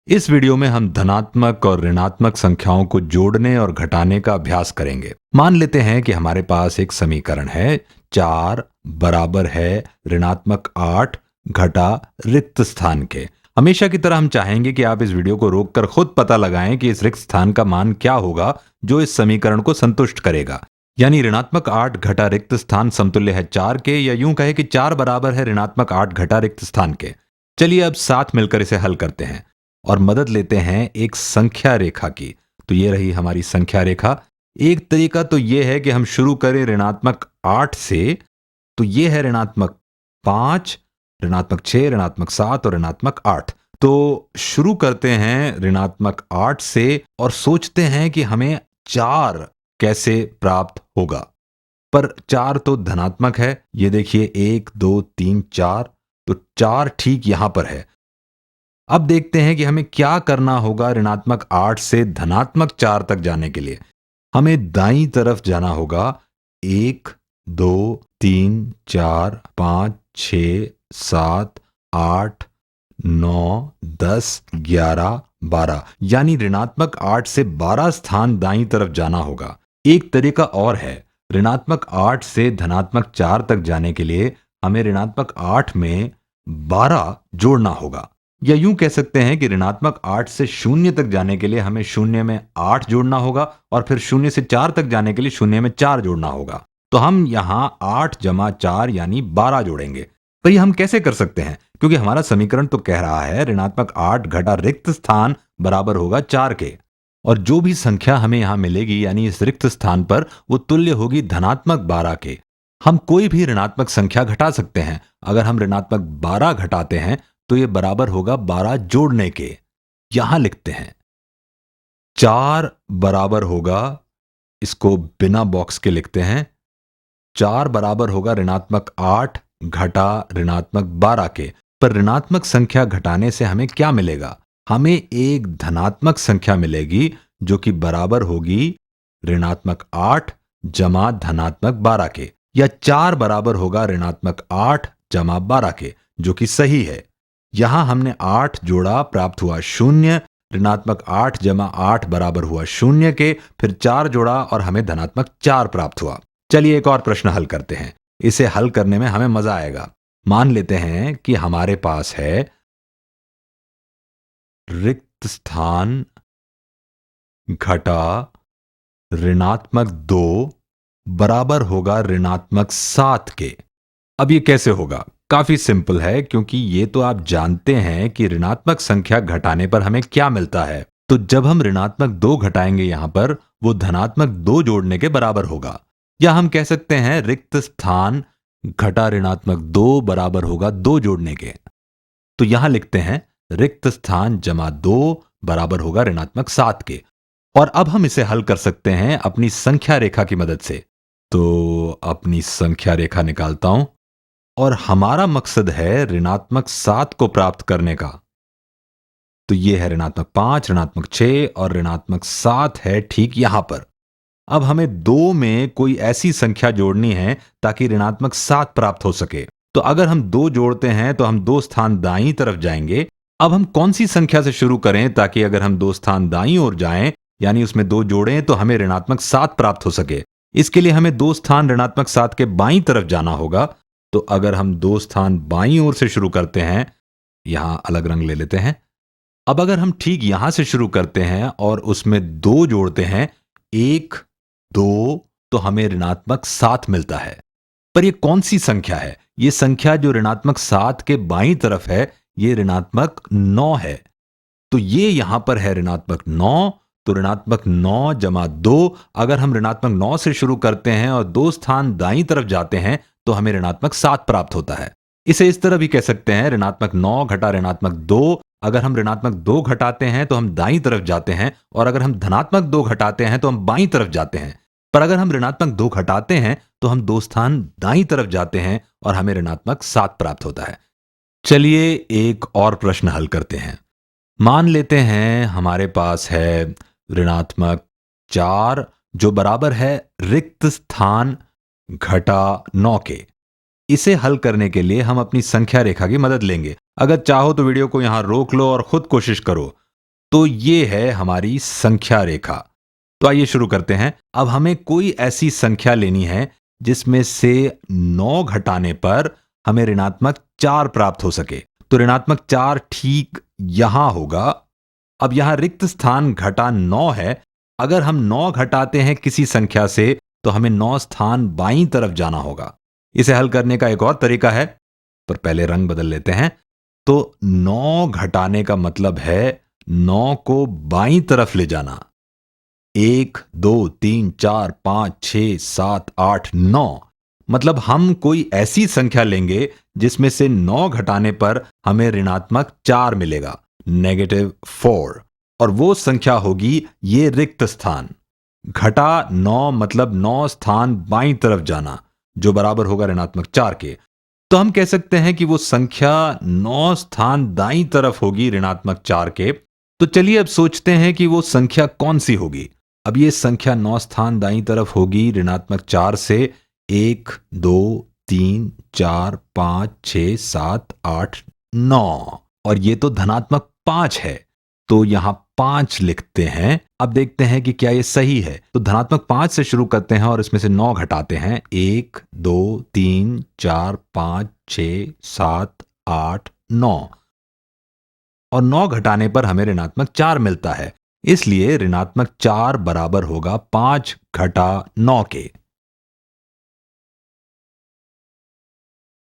इस वीडियो में हम धनात्मक और ऋणात्मक संख्याओं को जोड़ने और घटाने का अभ्यास करेंगे। मान लेते हैं कि हमारे पास एक समीकरण है 4 बराबर है ऋणात्मक 8 घटा रिक्त स्थान के। हमेशा की तरह हम चाहेंगे कि आप इस वीडियो को रोककर खुद पता लगाएं कि इस रिक्त स्थान का मान क्या होगा जो इस समीकरण को संतुष्ट करेगा। यानी ऋणात्मक 8 घटा रिक्त स्थान समतुल्य है 4 के, या यूं कहे कि 4 बराबर है ऋणात्मक 8 घटा रिक्त स्थान के। चलिए अब साथ मिलकर इसे हल करते हैं और मदद लेते हैं एक संख्या रेखा की। तो ये रही हमारी संख्या रेखा। एक तरीका तो ये है कि हम शुरू करें ऋणात्मक 8 से। तो ये है ऋणात्मक 5, ऋणात्मक 6, ऋणात्मक 7 और ऋणात्मक 8। तो शुरू करते हैं ऋणात्मक 8 से और सोचते हैं कि हमें 4 कैसे प्राप्त होगा। पर 4 तो धनात्मक है। ये देखिए 1 2 3 4। तो 4 ठीक यहां पर है। अब देखते हैं कि हमें क्या करना होगा ऋणात्मक 8 से धनात्मक 4 तक जाने के लिए। हमें दाईं तरफ जाना होगा। 1 2 3 4 5 6 7 8 9 10 11 12, यानी ऋणात्मक 8 से 12 स्थान दाईं तरफ जाना होगा। एक तरीका और है। ऋणात्मक 8 से धनात्मक 4 तक जाने के लिए हमें ऋणात्मक 8 में 12 जोड़ना होगा। या यूं कह सकते हैं कि ऋणात्मक 8 से 0 तक जाने के लिए हमें 0 में 8 जोड़ना होगा और फिर 0 से 4 तक जाने के लिए 0 में 4 जोड़ना होगा। तो हम यहां 8 जमा 4 यानी 12 जोड़ेंगे। तो ये हम कैसे कर सकते हैं? क्योंकि हमारा समीकरण तो कह रहा है ऋणात्मक 8 घटा रिक्त स्थान बराबर होगा 4 के, और जो भी संख्या हमें यहां मिलेगी यानी इस रिक्त स्थान पर, वो तुल्य होगी धनात्मक 12 के। हम कोई भी ऋणात्मक संख्या घटा सकते हैं। अगर हम ऋणात्मक 12 घटाते हैं तो ये बराबर होगा 12 जोड़ने के। यहां लिखते हैं 4 बराबर होगा, इसको बिना बॉक्स के लिखते हैं, 4 बराबर होगा ऋणात्मक 8 घटा ऋणात्मक 12 के। पर ऋणात्मक संख्या घटाने से हमें क्या मिलेगा? हमें एक धनात्मक संख्या मिलेगी जो कि बराबर होगी ऋणात्मक 8 जमा धनात्मक 12 के, या 4 बराबर होगा ऋणात्मक 8 जमा 12 के, जो कि सही है। यहां हमने 8 जोड़ा, प्राप्त हुआ 0। ऋणात्मक 8 जमा 8 बराबर हुआ 0 के। फिर 4 जोड़ा और हमें धनात्मक 4 प्राप्त हुआ। चलिए एक और प्रश्न हल करते हैं। इसे हल करने में हमें मजा आएगा। मान लेते हैं कि हमारे पास है रिक्त स्थान घटा ऋणात्मक 2 बराबर होगा ऋणात्मक 7 के। अब ये कैसे होगा? काफी सिंपल है, क्योंकि ये तो आप जानते हैं कि ऋणात्मक संख्या घटाने पर हमें क्या मिलता है। तो जब हम ऋणात्मक 2 घटाएंगे यहां पर, वो धनात्मक 2 जोड़ने के बराबर होगा। या हम कह सकते हैं रिक्त स्थान घटा ऋणात्मक 2 बराबर होगा 2 जोड़ने के। तो यहां लिखते हैं रिक्त स्थान जमा 2 बराबर होगा ऋणात्मक 7 के। और अब हम इसे हल कर सकते हैं अपनी संख्या रेखा की मदद से। तो अपनी संख्या रेखा निकालता हूं, और हमारा मकसद है ऋणात्मक 7 को प्राप्त करने का। तो यह है ऋणात्मक 5, ऋणात्मक 6 और ऋणात्मक 7 है ठीक यहां पर। अब हमें 2 में कोई ऐसी संख्या जोड़नी है ताकि ऋणात्मक 7 प्राप्त हो सके। तो अगर हम 2 जोड़ते हैं तो हम 2 स्थान दाईं तरफ जाएंगे। अब हम कौन सी संख्या से शुरू करें ताकि अगर हम 2 स्थान दाईं ओर जाएं, यानी उसमें 2 जोड़ें, तो हमें ऋणात्मक 7 प्राप्त हो सके? इसके लिए हमें 2 स्थान ऋणात्मक 7 के बाईं तरफ जाना होगा। तो अगर हम 2 स्थान बाईं ओर से शुरू करते हैं, यहां अलग रंग ले लेते हैं। अब अगर हम ठीक यहां से शुरू करते हैं और उसमें 2 जोड़ते हैं, 1 2, तो हमें ऋणात्मक 7 मिलता है। पर यह कौन सी संख्या है? यह संख्या जो ऋणात्मक 7 के बाईं तरफ है, यह ऋणात्मक 9 है। तो ये यहां पर है ऋणात्मक 9। तो ऋणात्मक 9 जमा 2, अगर हम ऋणात्मक 9 से शुरू करते हैं और 2 स्थान दाईं तरफ जाते हैं, तो हमें ऋणात्मक 7 प्राप्त होता है। इसे इस तरह भी कह सकते हैं ऋणात्मक 9 घटा ऋणात्मक 2। अगर हम ऋणात्मक 2 घटाते हैं तो हम दाईं तरफ जाते हैं, और अगर हम धनात्मक 2 घटाते हैं तो हम बाईं तरफ जाते हैं। पर अगर हम ऋणात्मक 2 घटाते हैं तो हम 2 स्थान दाईं तरफ जाते हैं और हमें ऋणात्मक 7 प्राप्त होता है। चलिए एक और प्रश्न हल करते हैं। मान लेते हैं हमारे पास है ऋणात्मक 4 जो बराबर है रिक्त स्थान घटा 9 के। इसे हल करने के लिए हम अपनी संख्या रेखा की मदद लेंगे। अगर चाहो तो वीडियो को यहां रोक लो और खुद कोशिश करो। तो ये है हमारी संख्या रेखा। तो आइए शुरू करते हैं। अब हमें कोई ऐसी संख्या लेनी है जिसमें से 9 घटाने पर हमें ऋणात्मक 4 प्राप्त हो सके। तो ऋणात्मक 4 ठीक यहां होगा। अब यहां रिक्त स्थान घटा 9 है। अगर हम 9 घटाते हैं किसी संख्या से तो हमें 9 स्थान बाईं तरफ जाना होगा। इसे हल करने का एक और तरीका है, पर पहले रंग बदल लेते हैं। तो 9 घटाने का मतलब है 9 को बाईं तरफ ले जाना। 1, 2, 3, 4, 5, 6, 7, 8, 9। मतलब हम कोई ऐसी संख्या लेंगे जिसमें से 9 घटाने पर हमें ऋणात्मक 4 मिलेगा, -4। और वो संख्या होगी ये रिक्त स्थान। घटा 9 मतलब 9 स्थान बाईं तरफ जाना, जो बराबर होगा ऋणात्मक 4 के। तो हम कह सकते हैं कि वो संख्या 9 स्थान दाईं तरफ होगी ऋणात्मक 4 के। तो चलिए अब सोचते हैं कि वो संख्या कौन सी होगी। अब ये संख्या 9 स्थान दाईं तरफ होगी ऋणात्मक 4 से। 1, 2, 3, 4, 5, 6, 7, 8, 9। और ये तो धनात्मक 5 है, तो यहां 5 लिखते हैं। अब देखते हैं कि क्या ये सही है। तो धनात्मक 5 से शुरू करते हैं और इसमें से 9 घटाते हैं। 1, 2, 3, 4, 5, 6, 7, 8, 9। और 9 घटाने पर हमें ऋणात्मक 4 मिलता है। इसलिए ऋणात्मक 4 बराबर होगा 5 घटा 9 के।